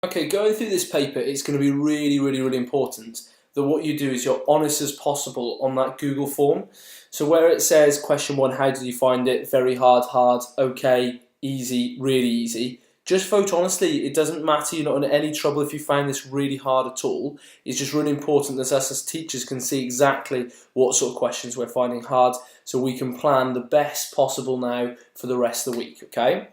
Okay, going through this paper, it's going to be really important that what you do is you're honest as possible on that Google form. So where it says question 1, how did you find it? Very hard, hard, okay, easy, really easy. Just vote honestly. It doesn't matter, you're not in any trouble if you find this really hard at all. It's just really important that us as teachers can see exactly what sort of questions we're finding hard so we can plan the best possible now for the rest of the week, okay?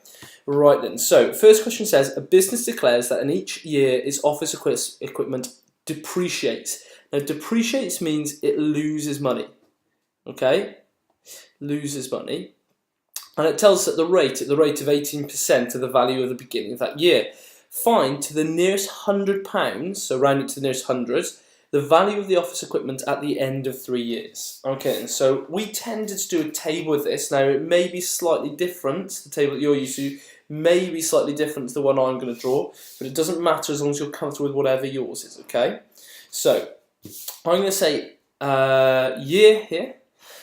Right then, so first question says, a business declares that in each year its office equipment depreciates. Now depreciates means it loses money, okay? Loses money. And it tells us at the rate of 18% of the value of the beginning of that year. Find to the nearest £100, so round it to the nearest hundreds, the value of the office equipment at the end of 3 years. Okay, and so we tended to do a table with this. Now it may be slightly different, the table that you're used to may be slightly different to the one I'm going to draw, but it doesn't matter as long as you're comfortable with whatever yours is, okay? So I'm going to say year here.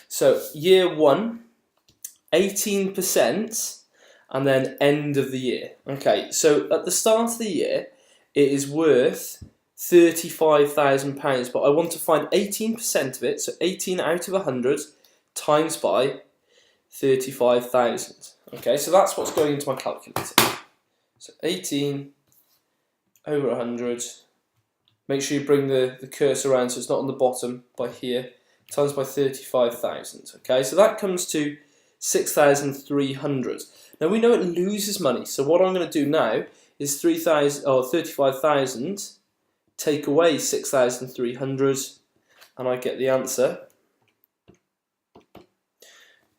So year 1, 18%, and then end of the year. Okay, so at the start of the year, it is worth £35,000, but I want to find 18% of it, so 18 out of 100 times by 35,000. Okay, so that's what's going into my calculator. So 18 over 100. Make sure you bring the cursor around so it's not on the bottom by here, times by 35,000. Okay, so that comes to 6,300. Now we know it loses money, so what I'm going to do now is 35,000 take away 6,300 and I get the answer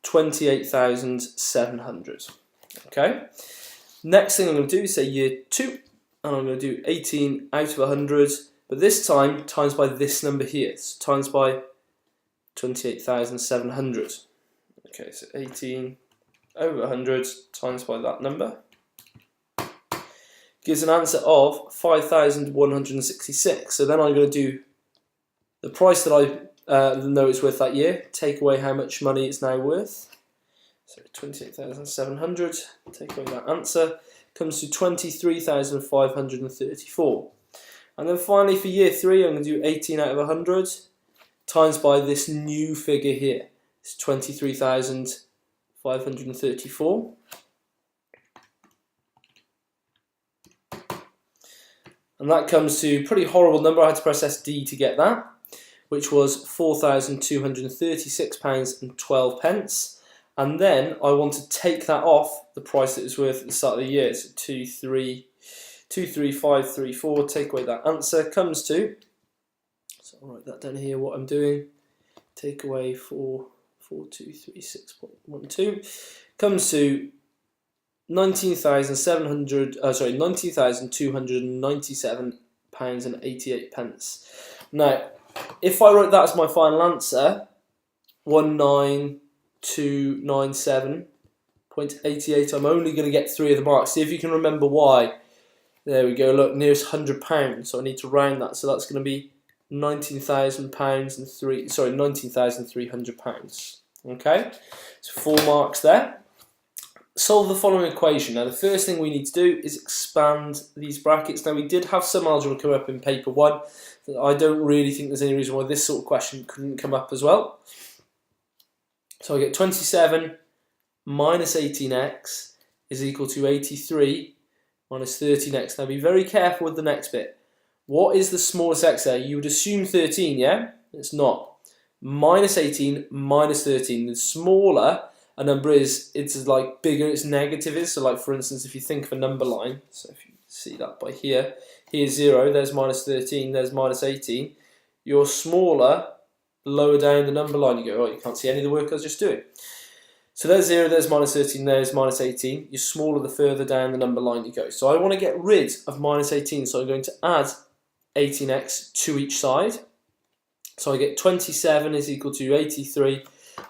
28,700. Okay. Next thing I'm going to do is say year 2, and I'm going to do 18 out of 100, but this time times by this number here, so times by 28,700. Okay, so 18 over 100 times by that number gives an answer of 5,166. So then I'm going to do the price that I know it's worth that year, take away how much money it's now worth. So 28,700, take away that answer, comes to 23,534. And then finally for year 3, I'm going to do 18 out of 100 times by this new figure here. It's 23,534. And that comes to a pretty horrible number. I had to press SD to get that, which was £4,236.12. And then I want to take that off the price that it was worth at the start of the year. So 23,534, take away that answer, comes to, so I'll write that down here what I'm doing, take away 4236.12, comes to £19,297.88. Now, if I wrote that as my final answer, 19,297.88, I'm only going to get 3 of the marks. See if you can remember why. There we go, look, nearest £100, so I need to round that, so that's going to be £19,300. Okay, so 4 marks there. Solve the following equation. Now the first thing we need to do is expand these brackets. Now we did have some algebra come up in paper 1. I don't really think there's any reason why this sort of question couldn't come up as well. So I get 27 minus 18x is equal to 83 minus 13x. Now be very careful with the next bit. What is the smallest x there? You would assume 13, yeah? It's not. Minus 18 minus 13. The smaller a number is, it's like bigger its negative is. So like for instance, if you think of a number line, so if you see that by here, here's 0, there's minus 13, there's minus 18. You're smaller, lower down the number line you go. Oh, you can't see any of the work I was just doing. So there's 0, there's minus 13, there's minus 18. You're smaller the further down the number line you go. So I want to get rid of minus 18, so I'm going to add 18x to each side. So I get 27 is equal to 83.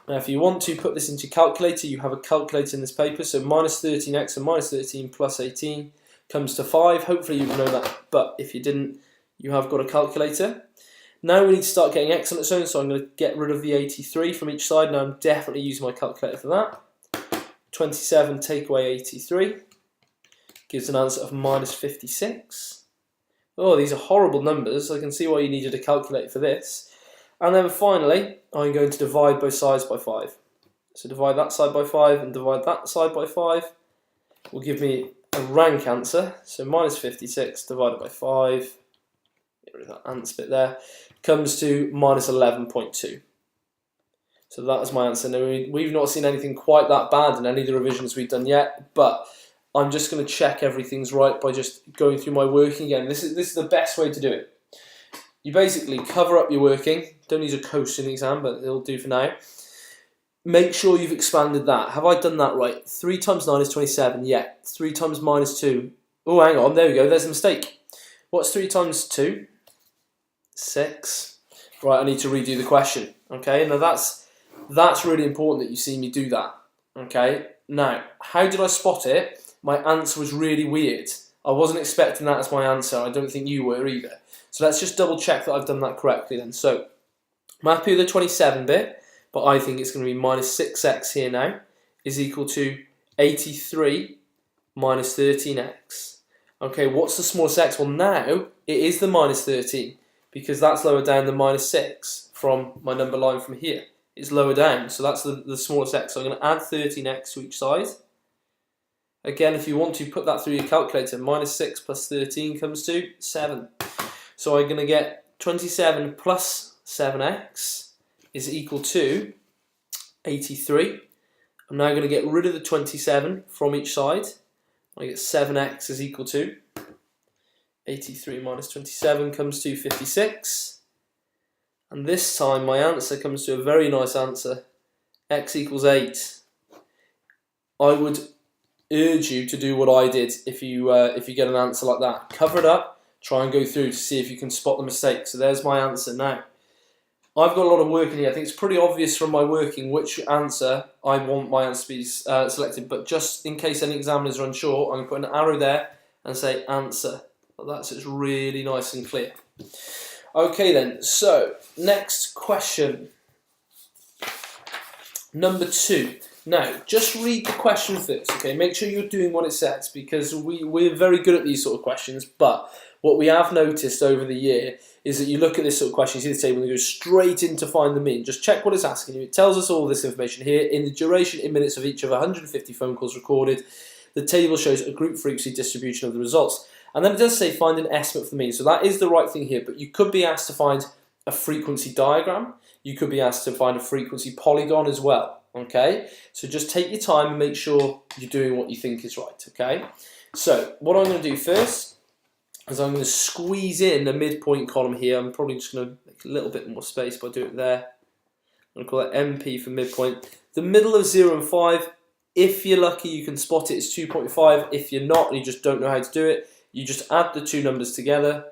Now if you want to put this into your calculator, you have a calculator in this paper, so minus 13x and minus 13 plus 18 comes to 5. Hopefully you know that, but if you didn't, you have got a calculator. Now we need to start getting x on its own, so I'm going to get rid of the 83 from each side. Now I'm definitely using my calculator for that. 27 take away 83 gives an answer of minus 56. Oh, these are horrible numbers. I can see why you needed a calculator for this. And then finally, I'm going to divide both sides by 5. So divide that side by 5 and divide that side by 5 will give me a rank answer. So minus 56 divided by 5, get rid of that ants bit there, comes to minus 11.2. So that is my answer. Now, we've not seen anything quite that bad in any of the revisions we've done yet, but I'm just going to check everything's right by just going through my working again. This is the best way to do it. You basically cover up your working. Don't need a coast in the exam, but it'll do for now. Make sure you've expanded that. Have I done that right? 3 times 9 is 27. Yeah. 3 times minus 2. Oh, hang on. There we go. There's a mistake. What's 3 times 2? 6. Right, I need to redo the question. Okay, now that's really important that you see me do that. Okay, now, how did I spot it? My answer was really weird. I wasn't expecting that as my answer. I don't think you were either. So let's just double check that I've done that correctly then. So, I'm happy with the 27 bit, but I think it's going to be minus 6x here now is equal to 83 minus 13x. Okay, what's the smallest x? Well, now it is the minus 13 because that's lower down than minus 6 from my number line from here. It's lower down, so that's the smallest x. So I'm going to add 13x to each side. Again, if you want to put that through your calculator, minus 6 plus 13 comes to 7. So I'm going to get 27 plus 7x is equal to 83. I'm now going to get rid of the 27 from each side. I get 7x is equal to 83 minus 27 comes to 56. And this time my answer comes to a very nice answer. X equals 8. I would urge you to do what I did if you get an answer like that. Cover it up, try and go through to see if you can spot the mistake. So there's my answer now. I've got a lot of work in here. I think it's pretty obvious from my working which answer I want my answer to be selected, but just in case any examiners are unsure, I'm going to put an arrow there and say answer. That's it's really nice and clear. Okay then, so next question. Number 2. Now, just read the question first, okay? Make sure you're doing what it says because we're very good at these sort of questions, but what we have noticed over the year is that you look at this sort of question, you see the table and you go straight in to find the mean. Just check what it's asking you. It tells us all this information here. In the duration in minutes of each of 150 phone calls recorded, the table shows a group frequency distribution of the results. And then it does say find an estimate for the mean. So that is the right thing here, but you could be asked to find a frequency diagram. You could be asked to find a frequency polygon as well, okay? So just take your time and make sure you're doing what you think is right, okay? So what I'm going to do first is I'm going to squeeze in the midpoint column here. I'm probably just going to make a little bit more space by doing it there. I'm going to call it MP for midpoint. The middle of 0 and 5, if you're lucky, you can spot it, it's 2.5. If you're not and you just don't know how to do it, you just add the two numbers together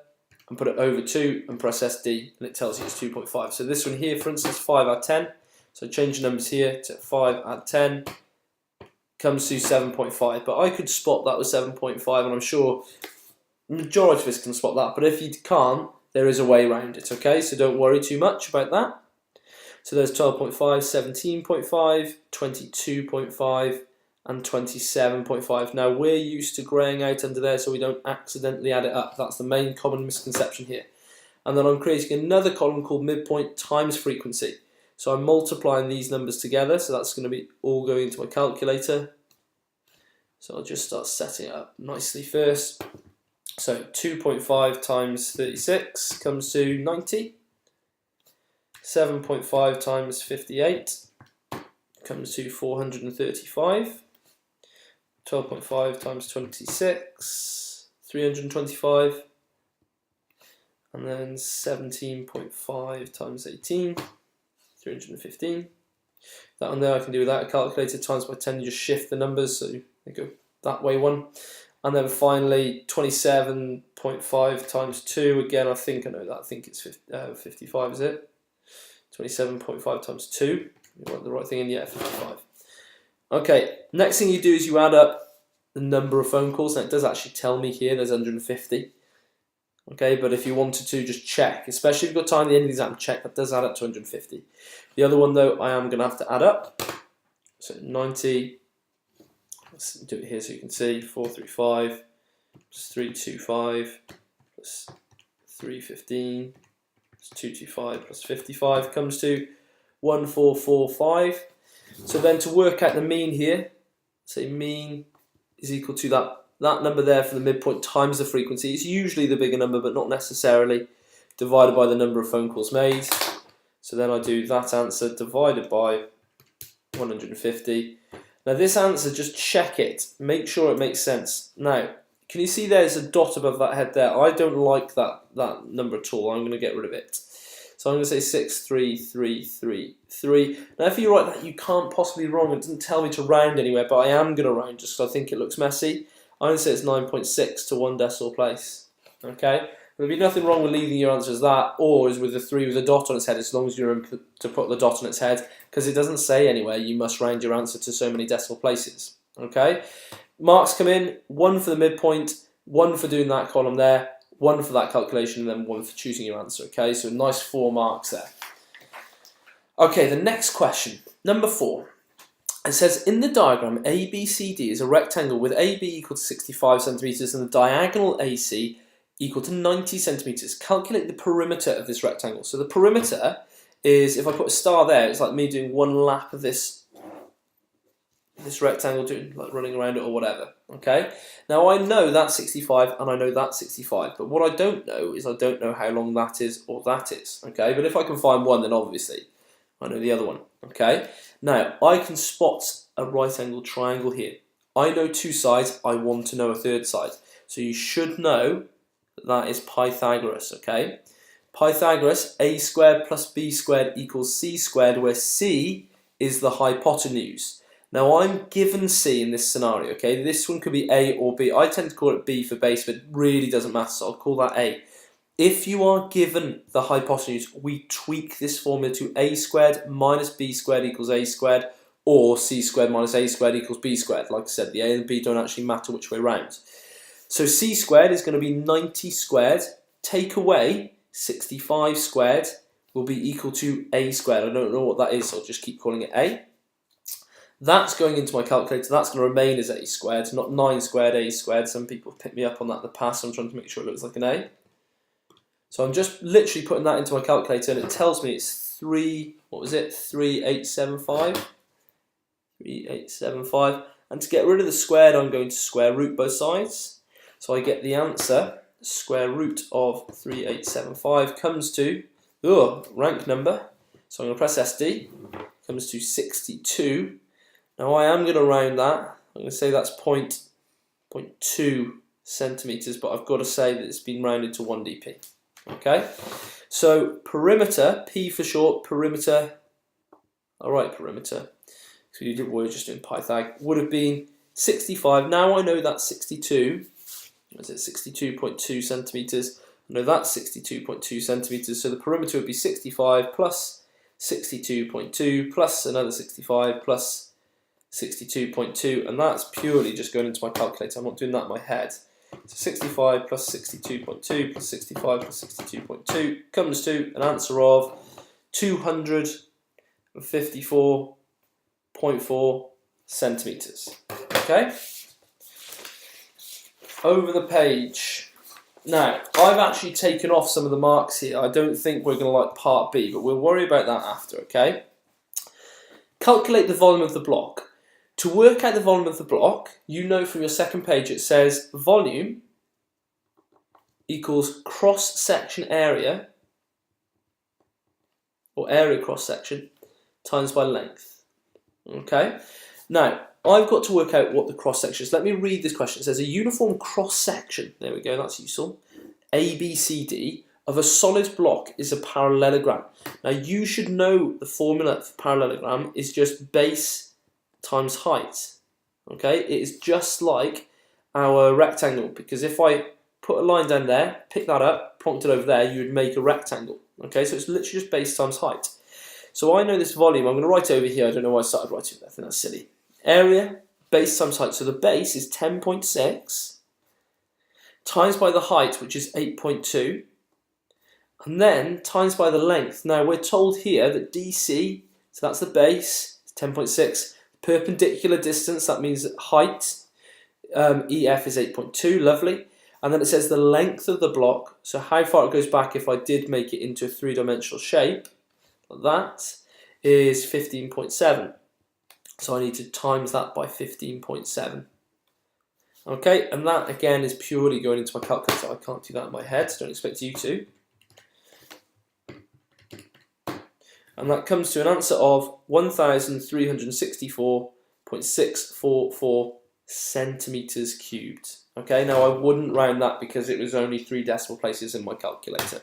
and put it over 2 and press SD and it tells you it's 2.5. So this one here, for instance, 5 add 10. So change the numbers here to 5 add 10 comes to 7.5. But I could spot that was 7.5 and I'm sure the majority of us can spot that. But if you can't, there is a way around it, okay? So don't worry too much about that. So there's 12.5, 17.5, 22.5, and 27.5. Now we're used to greying out under there so we don't accidentally add it up. That's the main common misconception here. And then I'm creating another column called midpoint times frequency. So I'm multiplying these numbers together, so that's going to be all going into my calculator. So I'll just start setting it up nicely first. So 2.5 times 36 comes to 90. 7.5 times 58 comes to 435. 12.5 times 26, 325. And then 17.5 times 18, 315. That one there I can do without a calculator. Times by 10, you just shift the numbers, so they go that way one. And then finally 27.5 times 2, again I think I know that, I think it's 55, is it? 27.5 times 2, you want the right thing in, yeah, 55. Okay, next thing you do is you add up the number of phone calls. Now it does actually tell me here there's 150. Okay, but if you wanted to, just check, especially if you've got time at the end of the exam, check that does add up to 150. The other one though, I am going to have to add up. So 90, let's do it here so you can see, 435 plus 325 plus 315 plus 225 plus 55 comes to 1445. So then to work out the mean here, say mean is equal to that number there for the midpoint times the frequency. It's usually the bigger number, but not necessarily, divided by the number of phone calls made. So then I do that answer divided by 150. Now this answer, just check it, make sure it makes sense. Now, can you see there's a dot above that head there? I don't like that number at all. I'm going to get rid of it. So I'm going to say 63333. Now if you write that, you can't possibly be wrong. It doesn't tell me to round anywhere, but I am going to round just because I think it looks messy. I'm going to say it's 9.6 to 1 decimal place. Okay? There'll be nothing wrong with leaving your answer as that, or as with the 3 with a dot on its head, as long as you remember to put the dot on its head, because it doesn't say anywhere you must round your answer to so many decimal places. Okay? Marks come in, 1 for the midpoint, 1 for doing that column there, 1 for that calculation, and then 1 for choosing your answer. Okay, so a nice 4 marks there. Okay, the next question, number 4. It says, in the diagram, ABCD is a rectangle with AB equal to 65 centimetres and the diagonal AC equal to 90 centimetres. Calculate the perimeter of this rectangle. So the perimeter is, if I put a star there, it's like me doing 1 lap of this rectangle, doing like running around it or whatever. Okay. Now I know that's 65 and I know that's 65, but what I don't know is I don't know how long that is or that is. Okay. But if I can find one, then obviously I know the other one. Okay. Now I can spot a right angle triangle here. I know 2 sides. I want to know a 3rd side. So you should know that is Pythagoras. Okay. Pythagoras, a squared plus b squared equals c squared, where c is the hypotenuse. Now I'm given C in this scenario, okay? This one could be A or B. I tend to call it B for base, but it really doesn't matter, so I'll call that A. If you are given the hypotenuse, we tweak this formula to A squared minus B squared equals A squared, or C squared minus A squared equals B squared. Like I said, the A and B don't actually matter which way round. So C squared is going to be 90 squared. Take away 65 squared will be equal to A squared. I don't know what that is, so I'll just keep calling it A. That's going into my calculator. That's going to remain as A squared, not 9 squared, A squared. Some people have picked me up on that in the past, so I'm trying to make sure it looks like an A. So I'm just literally putting that into my calculator, and it tells me it's 3875? 3875. And to get rid of the squared, I'm going to square root both sides. So I get the answer, square root of 3875 comes to, rank number. So I'm going to press SD, comes to 62. Now I am going to round that. I'm going to say that's 0.2 centimetres, but I've got to say that it's been rounded to 1 dp. Okay, so perimeter, P for short, perimeter, alright, perimeter, so we're just doing Pythag, would have been 65. Now I know that's 62, is it 62.2 centimetres? I know that's 62.2 centimetres, so the perimeter would be 65 plus 62.2 plus another 65 plus 62.2, and that's purely just going into my calculator. I'm not doing that in my head. So 65 plus 62.2 plus 65 plus 62.2 comes to an answer of 254.4 centimetres. Okay? Over the page. Now, I've actually taken off some of the marks here. I don't think we're going to like part B, but we'll worry about that after, okay? Calculate the volume of the block. To work out the volume of the block, you know from your second page it says volume equals cross-section area, or area cross-section, times by length. Okay? Now, I've got to work out what the cross-section is. Let me read this question. It says a uniform cross-section, there we go, that's useful, ABCD, of a solid block is a parallelogram. Now, you should know the formula for parallelogram is just base times height. Okay, it is just like our rectangle, because if I put a line down there, pick that up, plonk it over there, you would make a rectangle. Okay, so it's literally just base times height. So I know this volume, I'm going to write over here, I don't know why I started writing that, I think that's silly. Area, base times height, so the base is 10.6 times by the height, which is 8.2, and then times by the length. Now we're told here that DC, so that's the base, it's 10.6, perpendicular distance, that means height, EF is 8.2, lovely. And then it says the length of the block, so how far it goes back if I did make it into a three-dimensional shape, like that, is 15.7. So I need to times that by 15.7. Okay, and that again is purely going into my calculator. I can't do that in my head, so don't expect you to. And that comes to an answer of 1,364.644 centimetres cubed. Okay, now I wouldn't round that because it was only 3 decimal places in my calculator.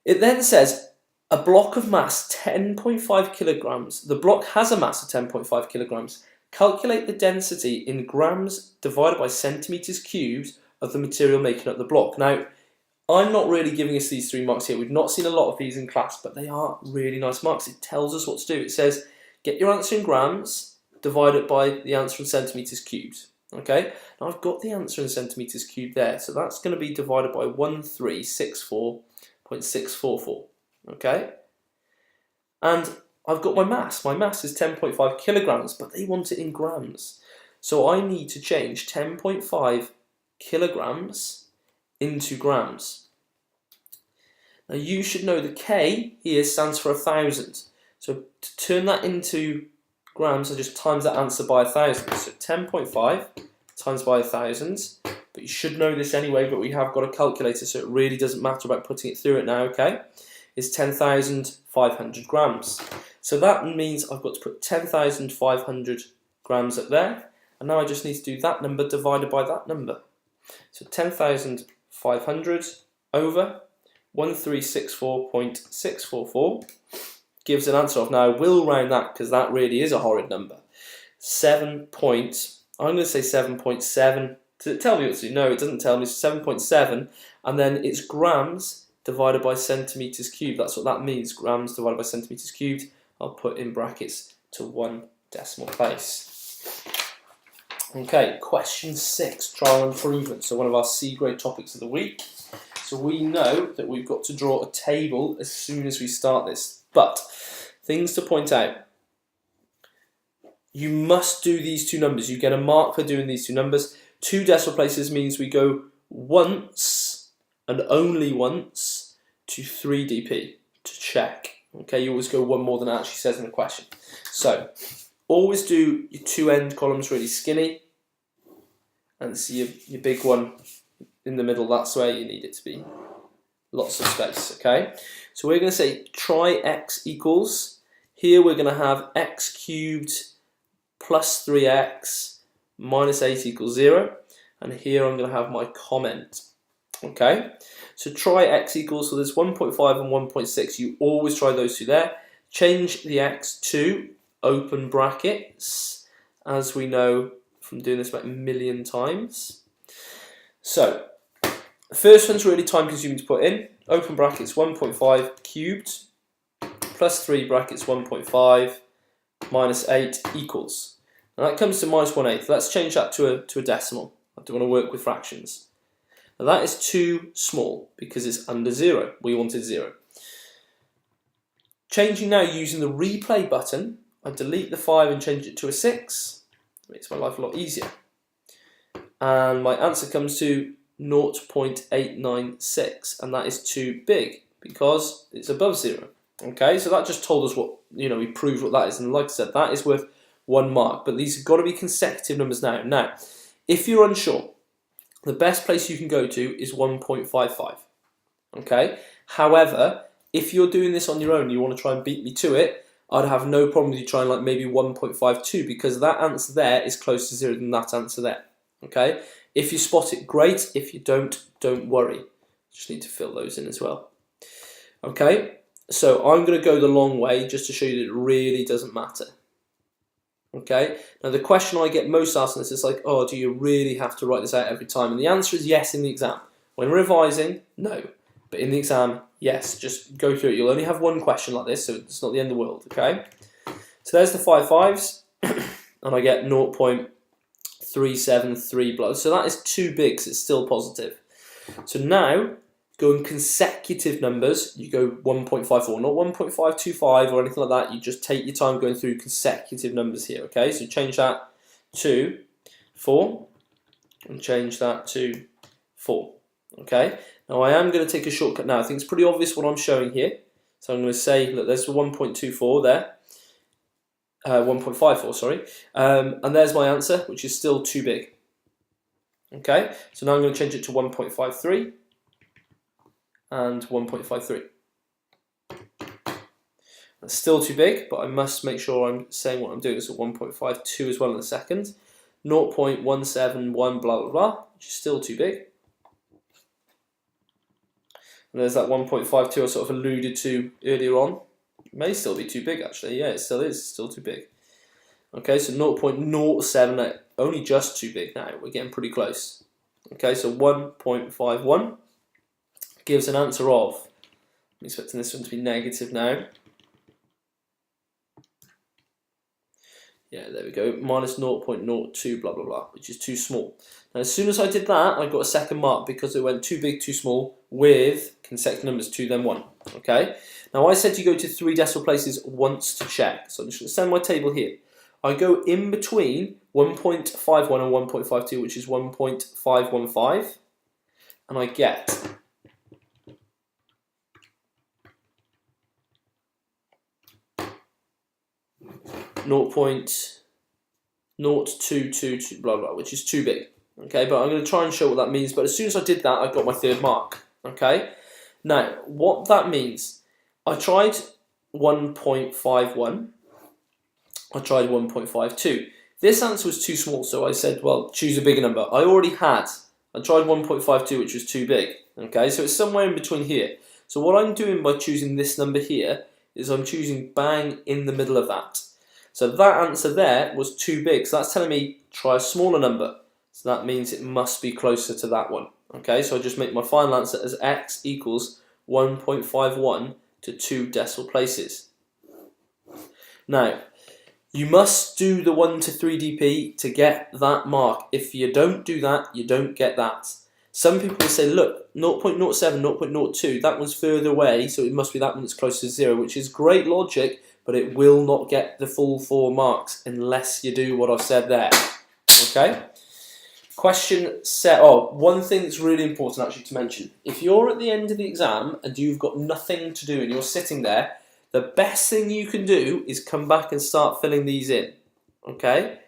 It then says a block of mass 10.5 kilograms. The block has a mass of 10.5 kilograms. Calculate the density in grams divided by centimetres cubed of the material making up the block. Now, I'm not really giving us these 3 marks here. We've not seen a lot of these in class, but they are really nice marks. It tells us what to do. It says, get your answer in grams, divide it by the answer in centimetres cubed. Okay, now I've got the answer in centimetres cubed there, so that's going to be divided by 1364.644. Okay, and I've got my mass. My mass is 10.5 kilograms, but they want it in grams. So I need to change 10.5 kilograms into grams. Now you should know the K here stands for 1,000. So to turn that into grams, I just times that answer by 1,000. So 10.5 times by 1,000. But you should know this anyway, but we have got a calculator, so it really doesn't matter about putting it through it now, okay? Is 10,500 grams. So that means I've got to put 10,500 grams up there. And now I just need to do that number divided by that number. So 10,500 over 1364.644 gives an answer of, now I will round that because that really is a horrid number, I'm going to say 7.7. Does it tell me what to do? No, it doesn't tell me. It's 7.7, and then it's grams divided by centimetres cubed. That's what that means, grams divided by centimetres cubed. I'll put in brackets to 1 decimal place. Okay, question 6, trial improvement. So one of our C grade topics of the week. So we know that we've got to draw a table as soon as we start this. But things to point out. You must do these 2 numbers. You get a mark for doing these 2 numbers. 2 decimal places means we go once and only once to 3dp to check. Okay, you always go 1 more than it actually says in the question. So always do your 2 end columns really skinny, and see your big one in the middle. That's where you need it to be. Lots of space. Okay, so we're going to say try x equals. Here we're going to have x cubed plus 3x minus 8 equals 0, and here I'm going to have my comment. Okay, so try x equals, so there's 1.5 and 1.6, you always try those 2 there. Change the x to open brackets, as we know from doing this about a million times. So the first one's really time consuming to put in. Open brackets 1.5 cubed plus 3 brackets 1.5 minus 8 equals. And that comes to minus 1/8. Let's change that to a decimal. I don't want to work with fractions. Now that is too small because it's under 0. We wanted 0. Changing now using the replay button, I delete the 5 and change it to a 6. Makes my life a lot easier. And my answer comes to 0.896, and that is too big because it's above 0. Okay, so that just told us what, we proved what that is, and like I said, that is worth 1 mark, but these have got to be consecutive numbers now. Now, if you're unsure, the best place you can go to is 1.55. Okay, however, if you're doing this on your own and you want to try and beat me to it, I'd have no problem with you trying like maybe 1.52, because that answer there is closer to 0 than that answer there. Okay, if you spot it, great. If you don't worry. Just need to fill those in as well. Okay, so I'm going to go the long way just to show you that it really doesn't matter. Okay, now the question I get most asked on this is like, oh, do you really have to write this out every time? And the answer is yes in the exam. When revising, no. But in the exam, yes, just go through it. You'll only have 1 question like this, so it's not the end of the world, okay? So there's the 5 5s, and I get 0.373 below. So that is too big, so it's still positive. So now, going consecutive numbers, you go 1.54, not 1.525 or anything like that. You just take your time going through consecutive numbers here, okay? So change that to 4, and change that to 4. Okay, now I am going to take a shortcut now. I think it's pretty obvious what I'm showing here. So I'm going to say, look, there's the 1.24 there. 1.54, sorry. And there's my answer, which is still too big. Okay, so now I'm going to change it to 1.53 and 1.53. That's still too big, but I must make sure I'm saying what I'm doing. So 1.52 as well in a second. 0.171 blah blah blah, which is still too big. And there's that 1.52 I sort of alluded to earlier on. It may still be too big actually. Yeah, it still is, still too big. Okay, so 0.07, only just too big now. We're getting pretty close. Okay, so 1.51 gives an answer of, I'm expecting this one to be negative now. Yeah, there we go, minus 0.02 blah blah blah, which is too small. Now as soon as I did that, I got a second mark because it went too big, too small, with consecutive numbers 2 then 1. Okay, now I said you go to 3 decimal places once to check, so I'm just going to send my table here. I go in between 1.51 and 1.52, which is 1.515, and I get 0.0222 blah blah, which is too big. Okay, but I'm going to try and show what that means. But as soon as I did that, I got my third mark. Okay, now what that means, I tried 1.51, I tried 1.52. This answer was too small, so I said, well, choose a bigger number. I already had. I tried 1.52, which was too big. Okay, so it's somewhere in between here. So what I'm doing by choosing this number here is I'm choosing bang in the middle of that. So that answer there was too big. So that's telling me try a smaller number. So that means it must be closer to that one. Okay, so I just make my final answer as x equals 1.51 to 2 decimal places. Now, you must do the 1 to 3 dp to get that mark. If you don't do that, you don't get that. Some people will say, look, 0.07, 0.02, that one's further away, so it must be that one that's closer to 0, which is great logic, but it will not get the full 4 marks unless you do what I've said there. Okay? Question set. Oh, one thing that's really important actually to mention. If you're at the end of the exam and you've got nothing to do and you're sitting there, the best thing you can do is come back and start filling these in. Okay?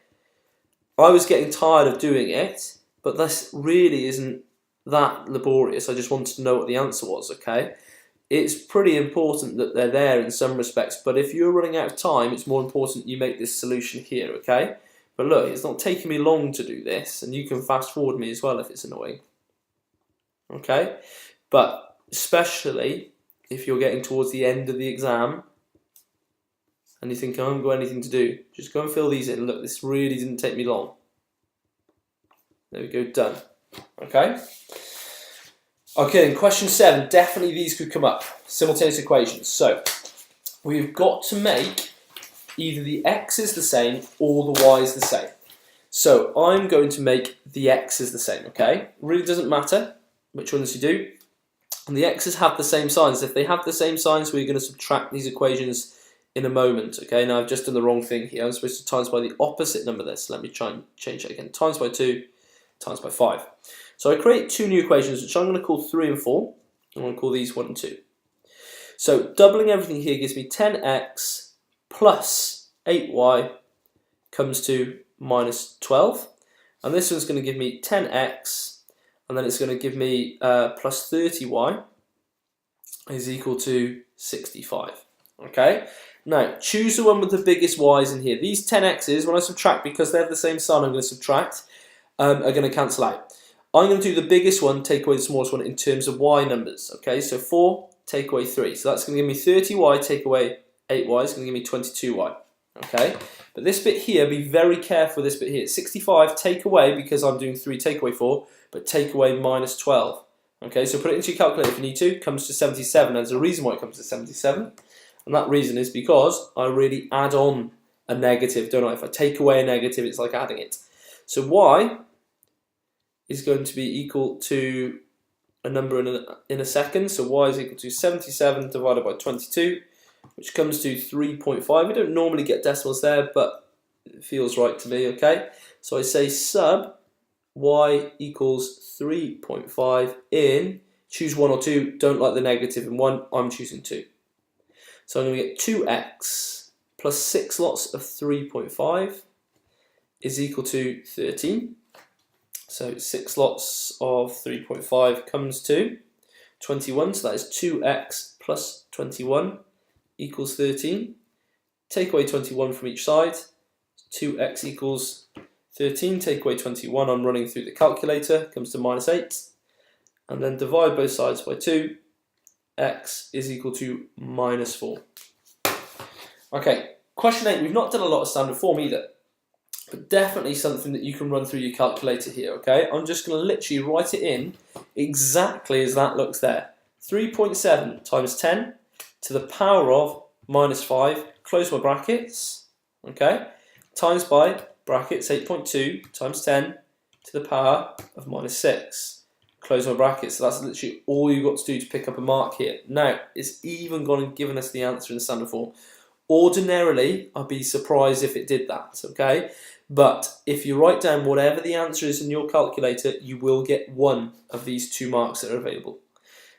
I was getting tired of doing it, but this really isn't that laborious. I just wanted to know what the answer was, okay? It's pretty important that they're there in some respects, but if you're running out of time, it's more important you make this solution here, okay? But look, it's not taking me long to do this, and you can fast forward me as well if it's annoying. Okay? But especially if you're getting towards the end of the exam and you think, I haven't got anything to do, just go and fill these in. Look, this really didn't take me long. There we go, done. Okay? Okay, then question 7, definitely these could come up. Simultaneous equations. So, we've got to make either the x is the same or the y is the same. So, I'm going to make the x is the same, okay? Really doesn't matter which ones you do. And the x's have the same signs. If they have the same signs, we're going to subtract these equations in a moment, okay? Now, I've just done the wrong thing here. I'm supposed to times by the opposite number there. So, let me try and change that again. Times by 2, times by 5. So I create 2 new equations, which I'm going to call 3 and 4. I'm going to call these 1 and 2. So doubling everything here gives me 10x plus 8y comes to minus 12. And this one's going to give me 10x, and then it's going to give me plus 30y is equal to 65. Okay? Now, choose the one with the biggest y's in here. These 10x's, when I subtract, because they have the same sign I'm going to subtract, are going to cancel out. I'm going to do the biggest one, take away the smallest one in terms of y numbers. Okay, so 4, take away 3. So that's going to give me 30y, take away 8y, is going to give me 22y. Okay, but this bit here, be very careful with this bit here. 65, take away, because I'm doing 3, take away 4, but take away minus 12. Okay, so put it into your calculator if you need to, comes to 77. There's a reason why it comes to 77. And that reason is because I really add on a negative, don't I? If I take away a negative, it's like adding it. So y is going to be equal to a number in a second. So y is equal to 77 divided by 22, which comes to 3.5. We don't normally get decimals there, but it feels right to me, okay? So I say sub y equals 3.5 in, choose 1 or 2, don't like the negative in 1, I'm choosing 2. So I'm going to get 2x plus 6 lots of 3.5 is equal to 13. So 6 lots of 3.5 comes to 21, so that is 2x plus 21 equals 13. Take away 21 from each side, 2x equals 13, take away 21, I'm running through the calculator, comes to minus 8, and then divide both sides by 2, x is equal to minus 4. Okay, question 8, we've not done a lot of standard form either, but definitely something that you can run through your calculator here, okay? I'm just going to literally write it in exactly as that looks there. 3.7 times 10 to the power of minus 5, close my brackets, okay? Times by brackets 8.2 times 10 to the power of minus 6. Close my brackets, so that's literally all you've got to do to pick up a mark here. Now, it's even gone and given us the answer in standard form. Ordinarily, I'd be surprised if it did that, okay? But if you write down whatever the answer is in your calculator, you will get one of these 2 marks that are available.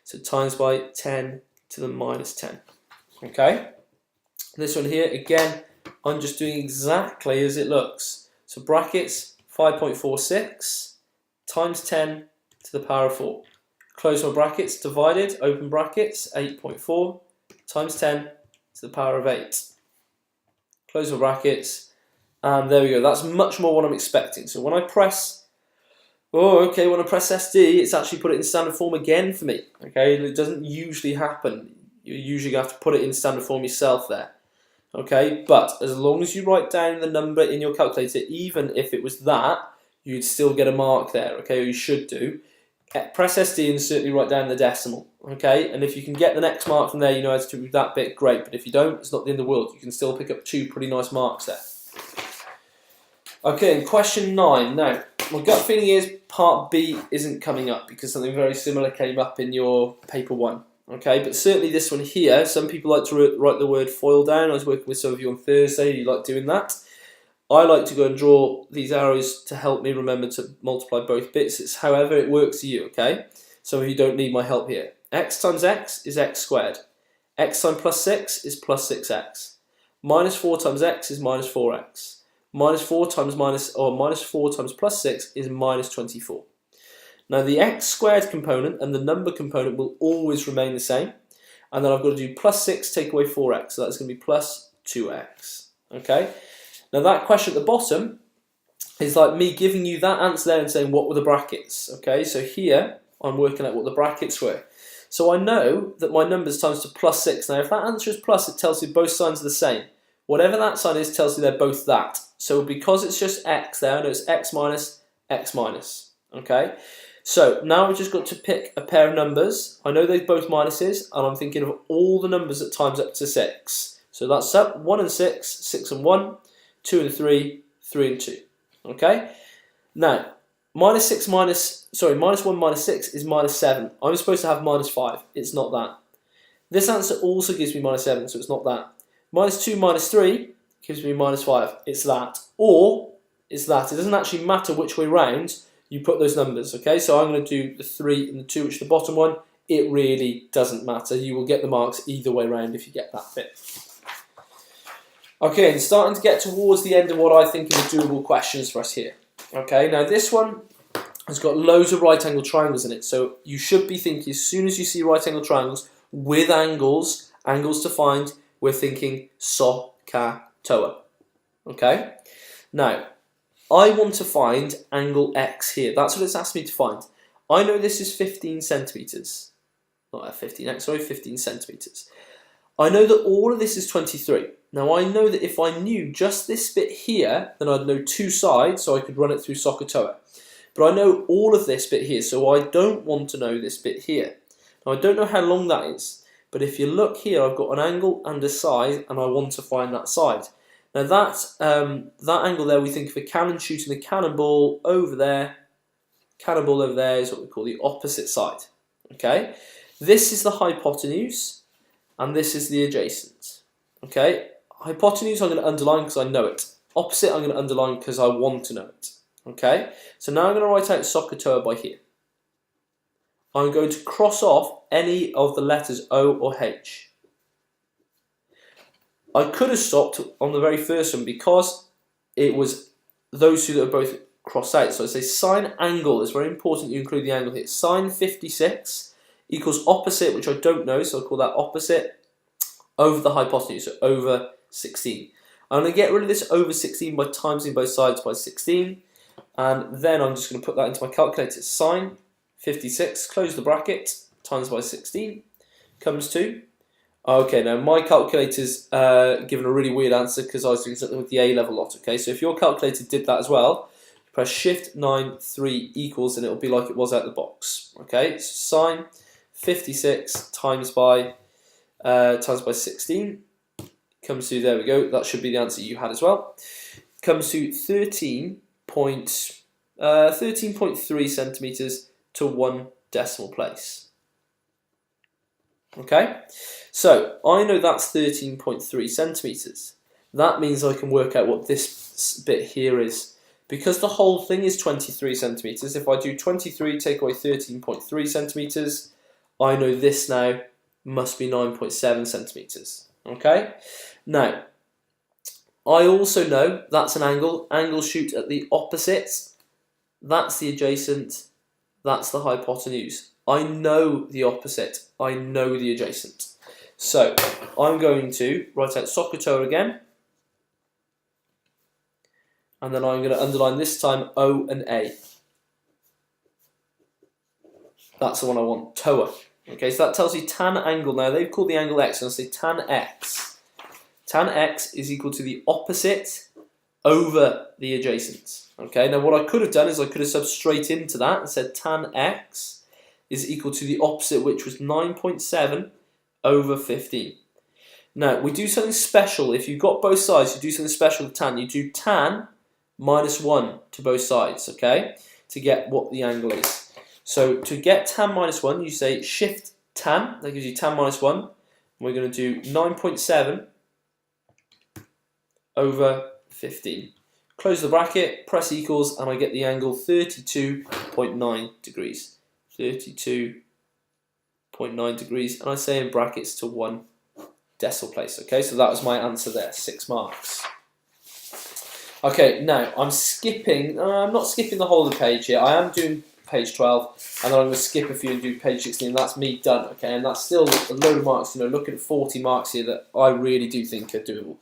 So times by 10 to the minus 10, okay? This one here, again, I'm just doing exactly as it looks. So brackets 5.46 times 10 to the power of 4. Close my brackets, divided, open brackets, 8.4 times 10 to the power of 8. Close my brackets, and there we go. That's much more what I'm expecting. So when I press, when I press SD, it's actually put it in standard form again for me. Okay, it doesn't usually happen. You usually have to put it in standard form yourself there. Okay, but as long as you write down the number in your calculator, even if it was that, you'd still get a mark there, okay, or you should do. Press SD and certainly write down the decimal, okay, and if you can get the next mark from there, you know how to do that bit, great, but if you don't, it's not the end of the world. You can still pick up 2 pretty nice marks there. Okay, and question 9. Now, my gut feeling is part B isn't coming up because something very similar came up in your paper 1. Okay, but certainly this one here, some people like to write the word FOIL down. I was working with some of you on Thursday, you like doing that. I like to go and draw these arrows to help me remember to multiply both bits. It's however it works for you, okay? Some of you don't need my help here. X times x is x squared. X times plus 6 is plus 6x. Minus 4 times x is minus 4x. Minus 4 times plus 6 is minus 24. Now the x squared component and the number component will always remain the same. And then I've got to do plus 6 take away 4x. So that's going to be plus 2x. Okay? Now that question at the bottom is like me giving you that answer there and saying what were the brackets. Okay? So here I'm working out what the brackets were. So I know that my numbers times to plus 6. Now if that answer is plus, it tells you both signs are the same. Whatever that sign is tells you they're both that. So because it's just x there, I know it's x minus, okay? So now we've just got to pick a pair of numbers. I know they're both minuses, and I'm thinking of all the numbers that times up to 6. So that's up 1 and 6, 6 and 1, 2 and 3, 3 and 2. Okay? Now, minus 1 minus 6 is minus 7. I'm supposed to have minus 5. It's not that. This answer also gives me minus 7, so it's not that. Minus 2 minus 3 gives me minus 5. It's that. Or it's that. It doesn't actually matter which way round you put those numbers. Okay, so I'm going to do the 3 and the 2, which is the bottom one. It really doesn't matter. You will get the marks either way round if you get that bit. Okay, and starting to get towards the end of what I think are doable questions for us here. Okay, now this one has got loads of right angle triangles in it. So you should be thinking, as soon as you see right angle triangles with angles to find, we're thinking SOHCAHTOA. Okay? Now, I want to find angle X here. That's what it's asked me to find. I know this is 15 centimetres. Not 15x, sorry, 15 centimetres. I know that all of this is 23. Now, I know that if I knew just this bit here, then I'd know 2 sides, so I could run it through SOHCAHTOA. But I know all of this bit here, so I don't want to know this bit here. Now, I don't know how long that is. But if you look here, I've got an angle and a side, and I want to find that side. Now that angle there, we think of a cannon shooting a cannonball over there. Cannonball over there is what we call the opposite side. Okay, this is the hypotenuse, and this is the adjacent. Okay, hypotenuse I'm going to underline because I know it. Opposite I'm going to underline because I want to know it. Okay, so now I'm going to write out Sokotoa by here. I'm going to cross off any of the letters O or H. I could have stopped on the very first one because it was those two that are both crossed out. So I say sine angle, it's very important you include the angle here. Sine 56 equals opposite, which I don't know, so I'll call that opposite, over the hypotenuse, so over 16. I'm going to get rid of this over 16 by timesing both sides by 16, and then I'm just going to put that into my calculator. Sine 56, close the bracket, times by 16, comes to... Okay, now my calculator's given a really weird answer because I was doing something with the A-level lot, okay? So if your calculator did that as well, press Shift 9 3 equals and it'll be like it was out the box, okay? So sine 56 times by 16 comes to, there we go, that should be the answer you had as well, comes to 13.3 centimetres to 1 decimal place. Okay, so I know that's 13.3 centimetres. That means I can work out what this bit here is. Because the whole thing is 23 centimetres, if I do 23 take away 13.3 centimetres, I know this now must be 9.7 centimetres. Okay, now I also know that's an angle. Angles shoot at the opposite. That's the adjacent. That's the hypotenuse. I know the opposite. I know the adjacent. So I'm going to write out Sokotoa again. And then I'm going to underline this time O and A. That's the one I want, TOA. Okay, so that tells you tan angle. Now they've called the angle X, and I'll say tan X. Tan X is equal to the opposite over the adjacent. Okay, now what I could have done is I could have subbed straight into that and said tan X is equal to the opposite, which was 9.7 over 15. Now, we do something special. If you've got both sides, you do something special with tan. You do tan minus 1 to both sides, okay, to get what the angle is. So to get tan minus 1, you say shift tan. That gives you tan minus 1. We're going to do 9.7 over 15. Close the bracket, press equals, and I get the angle 32.9 degrees. 32.9 degrees, and I say in brackets to 1 decimal place. Okay, so that was my answer there, 6 marks. Okay, now I'm skipping, I'm not skipping the whole of the page here, I am doing page 12, and then I'm going to skip a few and do page 16, and that's me done, okay, and that's still a load of marks, you know, looking at 40 marks here that I really do think are doable.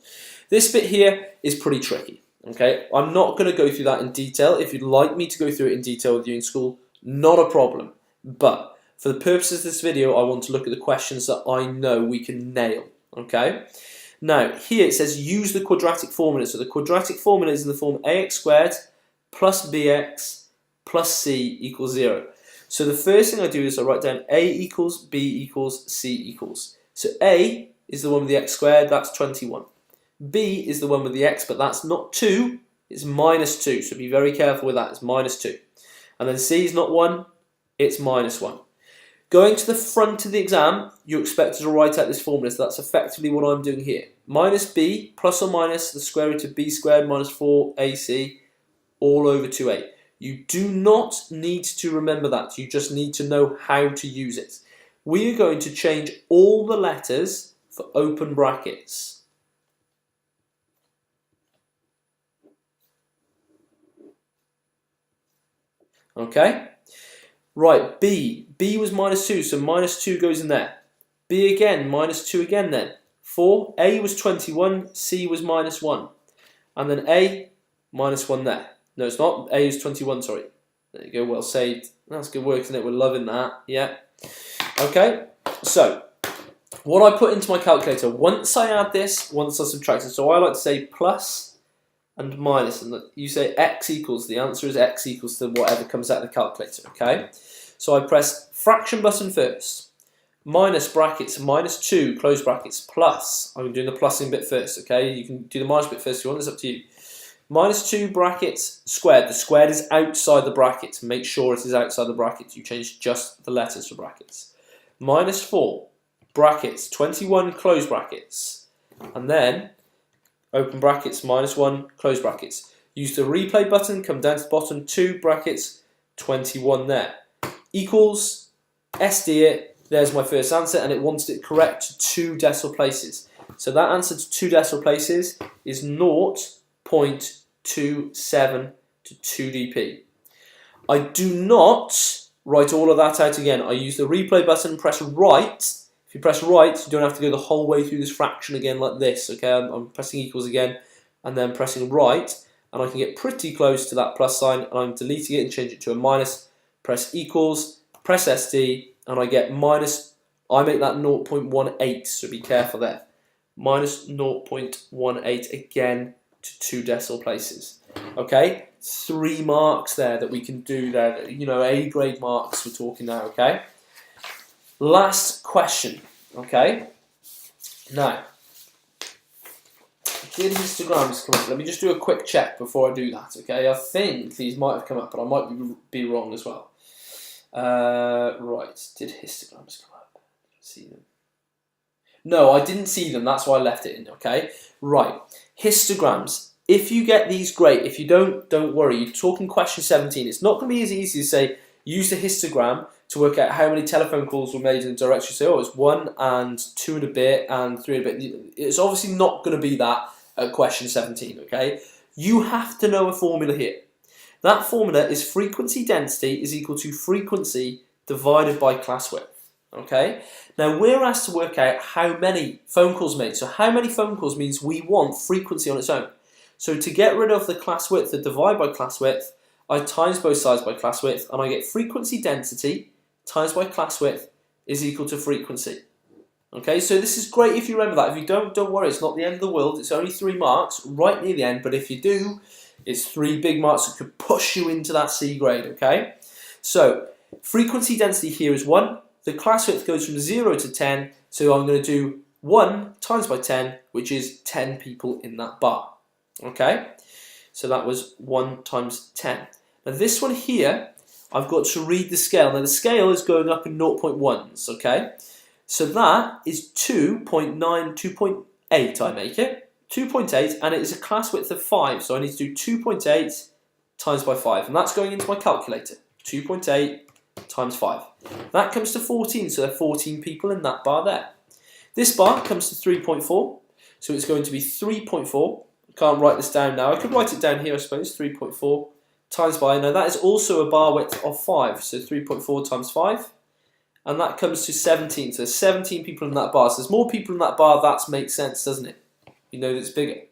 This bit here is pretty tricky, okay, I'm not going to go through that in detail. If you'd like me to go through it in detail with you in school, not a problem. But for the purposes of this video, I want to look at the questions that I know we can nail. Okay. Now here it says use the quadratic formula. So the quadratic formula is in the form ax squared plus bx plus c equals 0. So the first thing I do is I write down a equals b equals c equals. So a is the one with the x squared, that's 21. B is the one with the x, but that's not 2, it's minus 2. So be very careful with that, it's minus 2. And then c is not 1. It's minus 1. Going to the front of the exam, you're expected to write out this formula, so that's effectively what I'm doing here. Minus b plus or minus the square root of b squared minus 4ac all over 2a. You do not need to remember that, you just need to know how to use it. We are going to change all the letters for open brackets. Okay? Right, B. B was minus 2, so minus 2 goes in there. B again, minus 2 again then. 4. A was 21, C was minus 1. And then A, minus 1 there. No, it's not. A is 21, sorry. There you go, well saved. That's good work, isn't it? We're loving that. Yeah. Okay, so what I put into my calculator, once I add this, once I subtract it, so I like to say plus and minus, and you say x equals, the answer is x equals to whatever comes out of the calculator, okay? So I press fraction button first, minus brackets, minus 2, close brackets, plus, I'm doing the plussing bit first, okay? You can do the minus bit first if you want, it's up to you. Minus 2 brackets squared, the squared is outside the brackets, make sure it is outside the brackets, you change just the letters for brackets. Minus 4, brackets, 21, close brackets, and then open brackets, minus 1, close brackets. use the replay button, come down to the bottom, 2 brackets, 21 there. Equals, SD it, there's my first answer, and it wanted it correct to 2 decimal places. So that answer to 2 decimal places is 0.27 to 2 dp. I do not write all of that out again. I use the replay button and press right. If you press right, you don't have to go the whole way through this fraction again like this. Okay, I'm pressing equals again and then pressing right, and I can get pretty close to that plus sign, and I'm deleting it and change it to a minus. Press equals, press SD, and I get minus, I make that 0.18, so be careful there. Minus 0.18 again to 2 decimal places. Okay, 3 marks there that we can do there, you know, A grade marks we're talking now, okay? Last question, okay? Now, did histograms come up? Let me just do a quick check before I do that, okay? I think these might have come up, but I might be wrong as well. Right, did histograms come up? See them? No, I didn't see them, that's why I left it in, okay? Right, histograms. If you get these, great. If you don't worry. You're talking question 17. It's not going to be as easy to say, use the histogram to work out how many telephone calls were made in the direction. Say, oh, it's 1 and 2 and a bit and 3 and a bit. It's obviously not going to be that at question 17, okay? You have to know a formula here. That formula is frequency density is equal to frequency divided by class width, okay? Now, we're asked to work out how many phone calls made. So how many phone calls means we want frequency on its own. So to get rid of the class width, the divide by class width, I times both sides by class width, and I get frequency density times by class width is equal to frequency. Okay, so this is great if you remember that. If you don't worry, it's not the end of the world. It's only 3 marks right near the end, but if you do, it's 3 big marks that could push you into that C grade, okay? So frequency density here is 1. The class width goes from 0 to 10, so I'm going to do 1 times by 10, which is 10 people in that bar. Okay, so that was 1 times 10. Now this one here, I've got to read the scale. Now the scale is going up in 0.1s, okay? So that is 2.9, 2.8 I make it. 2.8, and it is a class width of 5, so I need to do 2.8 times by 5, and that's going into my calculator. 2.8 times 5. That comes to 14, so there are 14 people in that bar there. This bar comes to 3.4, so it's going to be 3.4. Can't write this down now. I could write it down here, I suppose. 3.4 times by. Now that is also a bar width of 5. So 3.4 times 5. And that comes to 17. So there's 17 people in that bar. So there's more people in that bar. That makes sense, doesn't it? You know that it's bigger.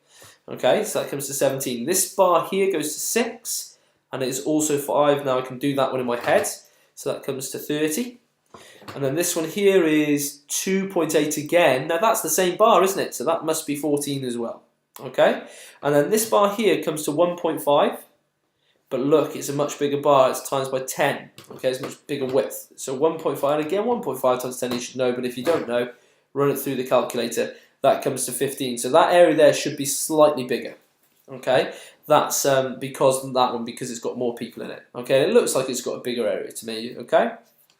Okay, so that comes to 17. This bar here goes to 6. And it is also 5. Now I can do that one in my head. So that comes to 30. And then this one here is 2.8 again. Now that's the same bar, isn't it? So that must be 14 as well. Okay, and then this bar here comes to 1.5, but look, it's a much bigger bar, it's times by 10, okay, it's a much bigger width, so 1.5, and again 1.5 times 10 you should know, but if you don't know, run it through the calculator, that comes to 15, so that area there should be slightly bigger, okay, that's because it's got more people in it, okay, it looks like it's got a bigger area to me, okay.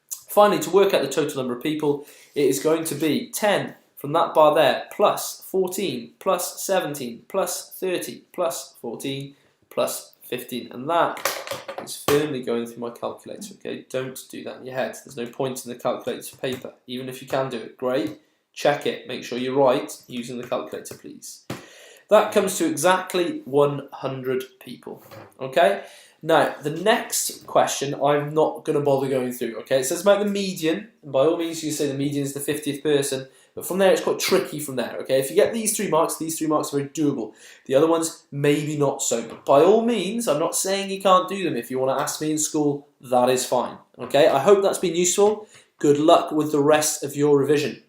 Finally, to work out the total number of people, it is going to be 10 from that bar there, plus 14, plus 17, plus 30, plus 14, plus 15. And that is firmly going through my calculator, okay? Don't do that in your head. There's no point in the calculator paper. Even if you can do it, great. Check it. Make sure you're right using the calculator, please. That comes to exactly 100 people, okay? Now, the next question I'm not going to bother going through, okay? It says about the median. And by all means, you say the median is the 50th person. But from there, it's quite tricky from there, okay? If you get these 3 marks are very doable. The other ones, maybe not so. But by all means, I'm not saying you can't do them. If you want to ask me in school, that is fine, okay? I hope that's been useful. Good luck with the rest of your revision.